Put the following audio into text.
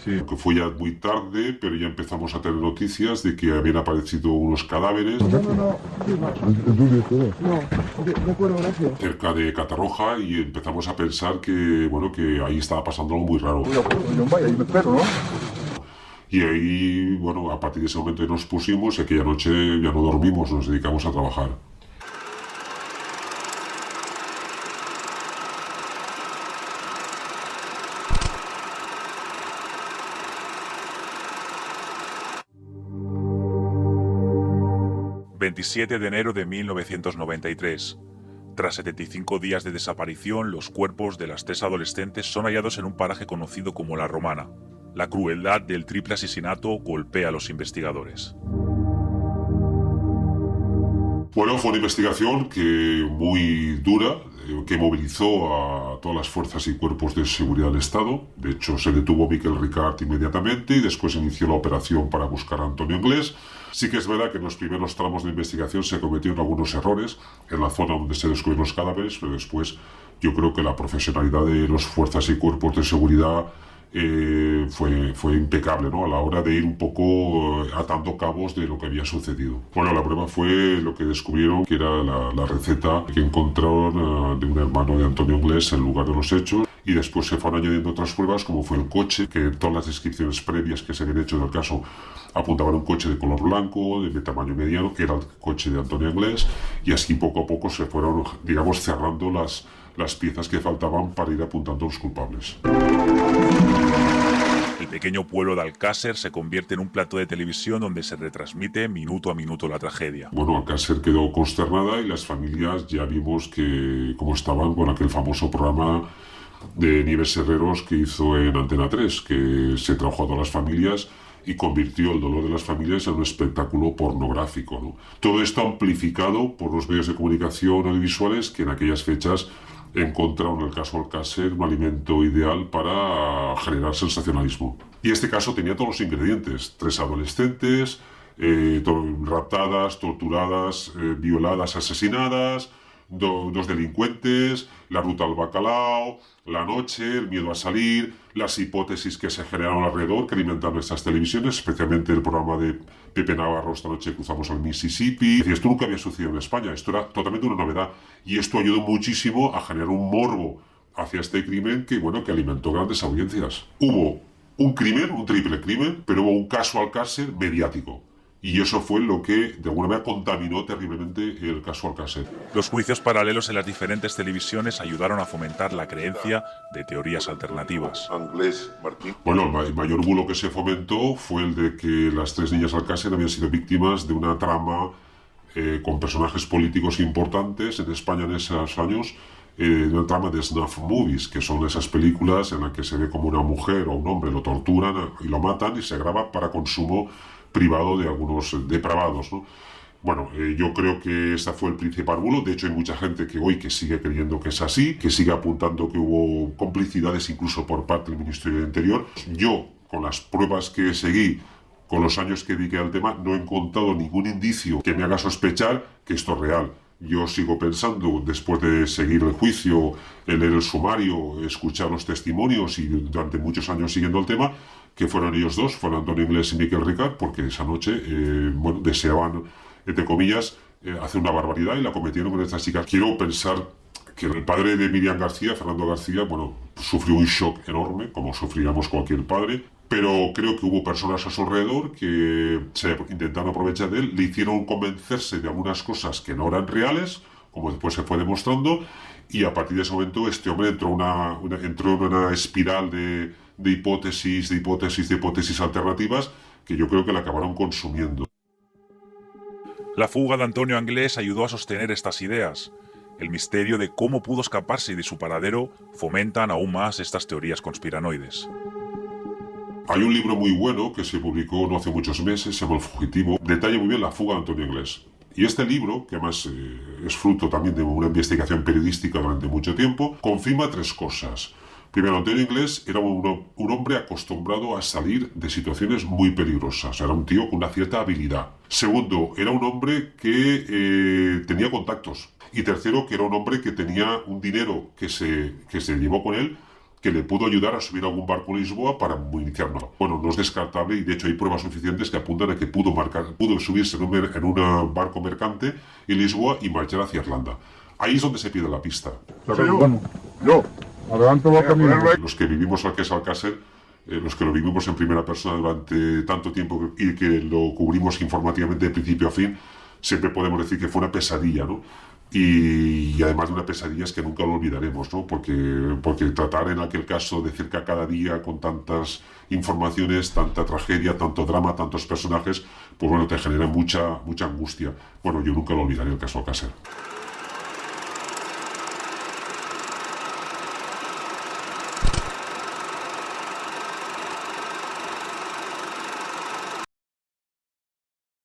Sí. Que fue ya muy tarde, pero ya empezamos a tener noticias de que habían aparecido unos cadáveres cerca de Catarroja y empezamos a pensar que, bueno, que ahí estaba pasando algo muy raro. Y ahí, bueno, a partir de ese momento nos pusimos y aquella noche ya no dormimos, nos dedicamos a trabajar. ...27 de enero de 1993... Tras 75 días de desaparición, los cuerpos de las 3 adolescentes son hallados en un paraje conocido como La Romana. La crueldad del triple asesinato golpea a los investigadores. Bueno, fue una investigación muy dura, que movilizó a todas las fuerzas y cuerpos de seguridad del Estado. De hecho, se detuvo Miquel Ricard inmediatamente y después inició la operación para buscar a Antonio Anglés. Sí que es verdad que en los primeros tramos de investigación se cometieron algunos errores en la zona donde se descubrieron los cadáveres, pero después yo creo que la profesionalidad de las fuerzas y cuerpos de seguridad fue impecable, ¿no? A la hora de ir un poco atando cabos de lo que había sucedido. Bueno, la prueba fue lo que descubrieron, que era la receta que encontraron de un hermano de Antonio Anglés en el lugar de los hechos, y después se fueron añadiendo otras pruebas, como fue el coche, que todas las descripciones previas que se habían hecho del caso apuntaban a un coche de color blanco, de tamaño mediano, que era el coche de Antonio Anglés, y así poco a poco se fueron, digamos, cerrando las piezas que faltaban para ir apuntando a los culpables. El pequeño pueblo de Alcácer se convierte en un plató de televisión donde se retransmite minuto a minuto la tragedia. Bueno, Alcácer quedó consternada y las familias ya vimos cómo estaban con aquel famoso programa de Nieves Herreros que hizo en Antena 3, que se trajo a todas las familias y convirtió el dolor de las familias en un espectáculo pornográfico, ¿no? Todo esto amplificado por los medios de comunicación audiovisuales que en aquellas fechas encontraron en el caso Alcácer un alimento ideal para generar sensacionalismo. Y este caso tenía todos los ingredientes: 3 adolescentes, raptadas, torturadas, violadas, asesinadas, 2 delincuentes, la ruta al bacalao, la noche, el miedo a salir, las hipótesis que se generaron alrededor, que alimentaron estas televisiones, especialmente el programa de Pepe Navarro, Esta noche cruzamos al Mississippi. Y esto nunca había sucedido en España, esto era totalmente una novedad, y esto ayudó muchísimo a generar un morbo hacia este crimen que alimentó grandes audiencias. Hubo un crimen, un triple crimen, pero hubo un caso Alcácer mediático. Y eso fue lo que, de alguna manera, contaminó terriblemente el caso Alcácer. Los juicios paralelos en las diferentes televisiones ayudaron a fomentar la creencia de teorías alternativas. Bueno, el mayor bulo que se fomentó fue el de que las 3 niñas Alcácer habían sido víctimas de una trama con personajes políticos importantes en España en esos años, una trama de snuff movies, que son esas películas en las que se ve como una mujer o un hombre lo torturan y lo matan y se graba para consumo privado de algunos depravados, ¿no? Bueno, yo creo que ese fue el principal bulo. De hecho, hay mucha gente que hoy sigue creyendo que es así, que sigue apuntando que hubo complicidades incluso por parte del Ministerio del Interior. Yo, con las pruebas que seguí, con los años que dediqué al tema, no he encontrado ningún indicio que me haga sospechar que esto es real. Yo sigo pensando, después de seguir el juicio, leer el sumario, escuchar los testimonios y durante muchos años siguiendo el tema, que fueron ellos dos, fueron Antonio Anglés y Miquel Ricard, porque esa noche deseaban, entre comillas, hacer una barbaridad y la cometieron con estas chicas. Quiero pensar que el padre de Miriam García, Fernando García, sufrió un shock enorme, como sufriríamos cualquier padre, pero creo que hubo personas a su alrededor que se intentaron aprovechar de él, le hicieron convencerse de algunas cosas que no eran reales, como después se fue demostrando, y a partir de ese momento este hombre entró en una espiral de hipótesis alternativas que yo creo que la acabaron consumiendo. La fuga de Antonio Anglés ayudó a sostener estas ideas. El misterio de cómo pudo escaparse y de su paradero fomentan aún más estas teorías conspiranoides. Hay un libro muy bueno que se publicó no hace muchos meses, se llama El Fugitivo, detalla muy bien la fuga de Antonio Anglés. Y este libro, que además es fruto también de una investigación periodística durante mucho tiempo, confirma 3 cosas. Primero, Antonio Anglés era un hombre acostumbrado a salir de situaciones muy peligrosas. Era un tío con una cierta habilidad. Segundo, era un hombre que tenía contactos. Y tercero, que era un hombre que tenía un dinero que se llevó con él, que le pudo ayudar a subir a algún barco en Lisboa para iniciarnos. Bueno, no es descartable y de hecho hay pruebas suficientes que apuntan a que pudo subirse en un barco mercante en Lisboa y marchar hacia Irlanda. Ahí es donde se pierde la pista. Bueno, yo, adelanto va camino. Los que vivimos al que es Alcácer, los que lo vivimos en primera persona durante tanto tiempo y que lo cubrimos informativamente de principio a fin, siempre podemos decir que fue una pesadilla, ¿no? Y además de una pesadilla es que nunca lo olvidaremos, ¿no? Porque tratar en aquel caso de cerca cada día con tantas informaciones, tanta tragedia, tanto drama, tantos personajes, pues bueno, te genera mucha angustia. Bueno, yo nunca lo olvidaré el caso Alcácer.